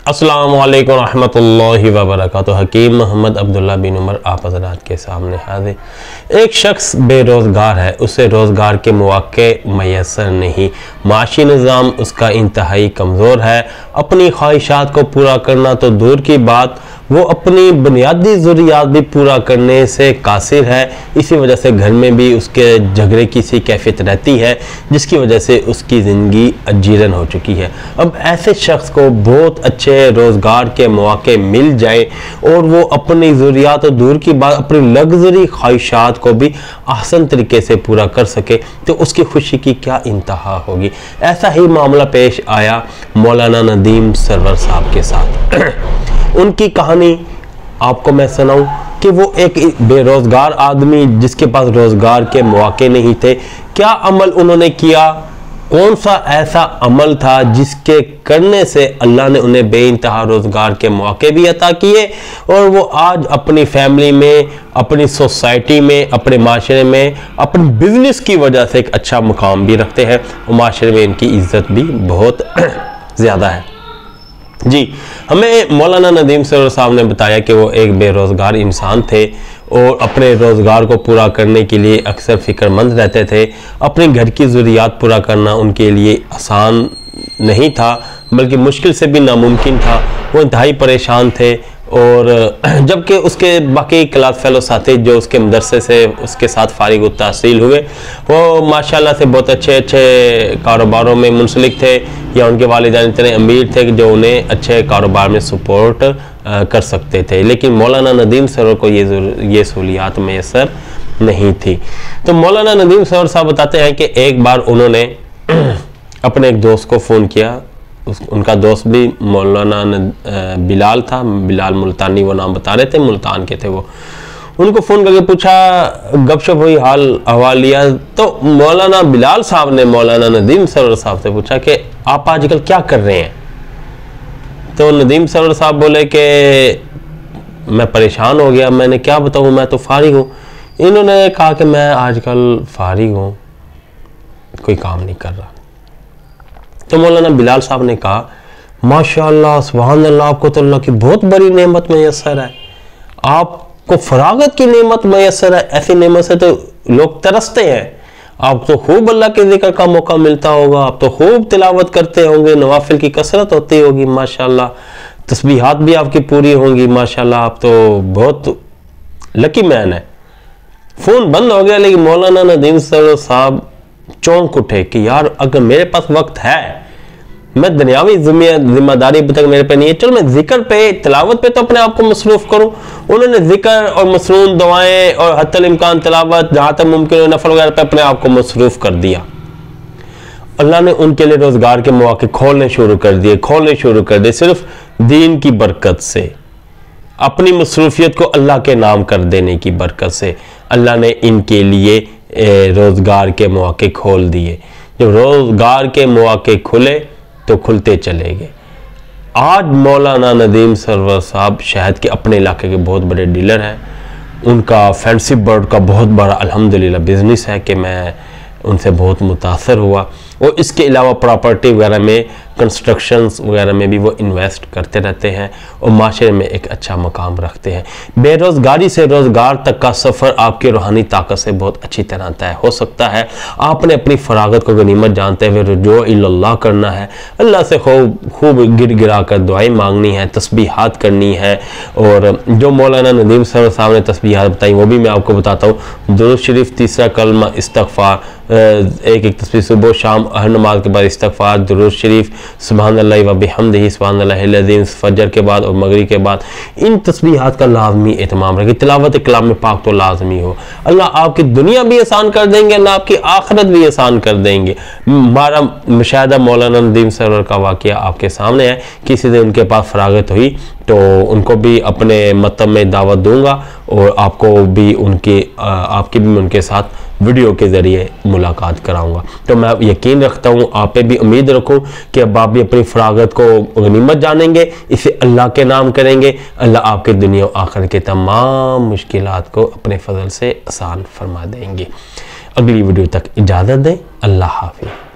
السلام علیکم ورحمۃ اللہ وبرکاتہ۔ حکیم محمد عبداللہ بن عمر آپ حضرات کے سامنے حاضر۔ ایک شخص بے روزگار ہے، اسے روزگار کے مواقع میسر نہیں، معاشی نظام اس کا انتہائی کمزور ہے، اپنی خواہشات کو پورا کرنا تو دور کی بات، وہ اپنی بنیادی ضروریات بھی پورا کرنے سے قاصر ہے۔ اسی وجہ سے گھر میں بھی اس کے جھگڑے کی سی کیفیت رہتی ہے، جس کی وجہ سے اس کی زندگی اجیرن ہو چکی ہے۔ اب ایسے شخص کو بہت اچھے روزگار کے مواقع مل جائے اور وہ اپنی ضروریات اور دور کی بات اپنی لگژری خواہشات کو بھی احسن طریقے سے پورا کر سکے تو اس کی خوشی کی کیا انتہا ہوگی۔ ایسا ہی معاملہ پیش آیا مولانا ندیم سرور صاحب کے ساتھ۔ ان کی کہانی آپ کو میں سناؤں کہ وہ ایک بے روزگار آدمی جس کے پاس روزگار کے مواقع نہیں تھے، کیا عمل انہوں نے کیا، کون سا ایسا عمل تھا جس کے کرنے سے اللہ نے انہیں بے انتہا روزگار کے مواقع بھی عطا کیے اور وہ آج اپنی فیملی میں، اپنی سوسائٹی میں، اپنے معاشرے میں، اپنے بزنس کی وجہ سے ایک اچھا مقام بھی رکھتے ہیں اور معاشرے میں ان کی عزت بھی بہت زیادہ ہے۔ جی، ہمیں مولانا ندیم سرور صاحب نے بتایا کہ وہ ایک بے روزگار انسان تھے اور اپنے روزگار کو پورا کرنے کے لیے اکثر فکر مند رہتے تھے۔ اپنے گھر کی ضروریات پورا کرنا ان کے لیے آسان نہیں تھا بلکہ مشکل سے بھی ناممکن تھا۔ وہ انتہائی پریشان تھے اور جبکہ اس کے باقی کلاس فیلو ساتھی جو اس کے مدرسے سے اس کے ساتھ فارغ التحصیل ہوئے وہ ماشاءاللہ سے بہت اچھے کاروباروں میں منسلک تھے یا ان کے والدین اتنے امیر تھے کہ جو انہیں اچھے کاروبار میں سپورٹ کر سکتے تھے، لیکن مولانا ندیم سرور کو یہ سہولیات میسر نہیں تھی۔ تو مولانا ندیم سرور صاحب بتاتے ہیں کہ ایک بار انہوں نے اپنے ایک دوست کو فون کیا، ان کا دوست بھی مولانا بلال تھا، بلال ملتانی وہ نام بتا رہے تھے، ملتان کے تھے وہ۔ ان کو فون کر کے پوچھا، گپ شپ ہوئی، حال احوال لیا، تو مولانا بلال صاحب نے مولانا ندیم سرور صاحب سے پوچھا کہ آپ آج کل کیا کر رہے ہیں؟ تو ندیم سرور صاحب بولے کہ میں پریشان ہو گیا، میں نے کیا بتاؤں، میں تو فارغ ہوں۔ انہوں نے کہا کہ میں آج کل فارغ ہوں، کوئی کام نہیں کر رہا۔ تو مولانا بلال صاحب نے کہا ماشاءاللہ سبحان اللہ، آپ کو تو اللہ کی بہت بڑی نعمت میسر ہے، آپ کو فراغت کی نعمت میسر ہے، ایسی نعمت سے تو لوگ ترستے ہیں، آپ تو خوب اللہ کے ذکر کا موقع ملتا ہوگا، آپ تو خوب تلاوت کرتے ہوں گے، نوافل کی کثرت ہوتی ہوگی ماشاءاللہ، تسبیحات بھی آپ کی پوری ہوں گی ماشاءاللہ، آپ تو بہت لکی مین ہے۔ فون بند ہو گیا، لیکن مولانا ندیم سرور صاحب چونک اٹھے کہ یار اگر میرے پاس وقت ہے، میں دنیاوی ذمہ داری اب تک میرے پہ نہیں ہے، چلو میں ذکر پہ، تلاوت پہ تو اپنے آپ کو مصروف کروں۔ انہوں نے ذکر اور مسنون دعائیں اور حتی الامکان تلاوت جہاں تک ممکن ہو نفل وغیرہ پہ اپنے آپ کو مصروف کر دیا۔ اللہ نے ان کے لیے روزگار کے مواقع کھولنے شروع کر دیے صرف دین کی برکت سے، اپنی مصروفیت کو اللہ کے نام کر دینے کی برکت سے اللہ نے ان کے لیے روزگار کے مواقع کھول دیے۔ جب روزگار کے مواقع کھلے تو کھلتے چلے گئے۔ آج مولانا ندیم سرور صاحب شہد کے اپنے علاقے کے بہت بڑے ڈیلر ہیں، ان کا فینسی برڈ کا بہت بڑا الحمدللہ بزنس ہے کہ میں ان سے بہت متاثر ہوا، اور اس کے علاوہ پراپرٹی وغیرہ میں، کنسٹرکشنز وغیرہ میں بھی وہ انویسٹ کرتے رہتے ہیں اور معاشرے میں ایک اچھا مقام رکھتے ہیں۔ بے روزگاری سے روزگار تک کا سفر آپ کی روحانی طاقت سے بہت اچھی طرح طے ہو سکتا ہے۔ آپ نے اپنی فراغت کو غنیمت جانتے ہوئے رجوع اللہ کرنا ہے، اللہ سے خوب گر گرا کر دعائیں مانگنی ہے، تسبیحات کرنی ہے، اور جو مولانا ندیم سرور صاحب نے تسبیحات بتائیں وہ بھی میں آپ کو بتاتا ہوں۔ درود شریف، تیسرا کلمہ استغفار، ایک تسبیح صبح شام ہر نماز کے بعد استغفار، درود شریف، سبحان اللہ و بحمدہ، سبحان اللہ العظیم، فجر کے بعد اور مغرب کے بعد ان تسبیحات کا لازمی اہتمام رکھیں۔ تلاوت کلام پاک تو لازمی ہو، اللہ آپ کی دنیا بھی آسان کر دیں گے، اللہ آپ کی آخرت بھی آسان کر دیں گے۔ ہمارا مشاہدہ مولانا ندیم سرور کا واقعہ آپ کے سامنے ہے، کسی دن ان کے پاس فراغت ہوئی تو ان کو بھی اپنے مطلب میں دعوت دوں گا اور آپ کو بھی آپ کی بھی ان کے ساتھ ویڈیو کے ذریعے ملاقات کراؤں گا۔ تو میں یقین رکھتا ہوں، آپ پہ بھی امید رکھوں کہ اب آپ بھی اپنی فراغت کو غنیمت جانیں گے، اسے اللہ کے نام کریں گے، اللہ آپ کے دنیا و آخرت کے تمام مشکلات کو اپنے فضل سے آسان فرما دیں گے۔ اگلی ویڈیو تک اجازت دیں، اللہ حافظ۔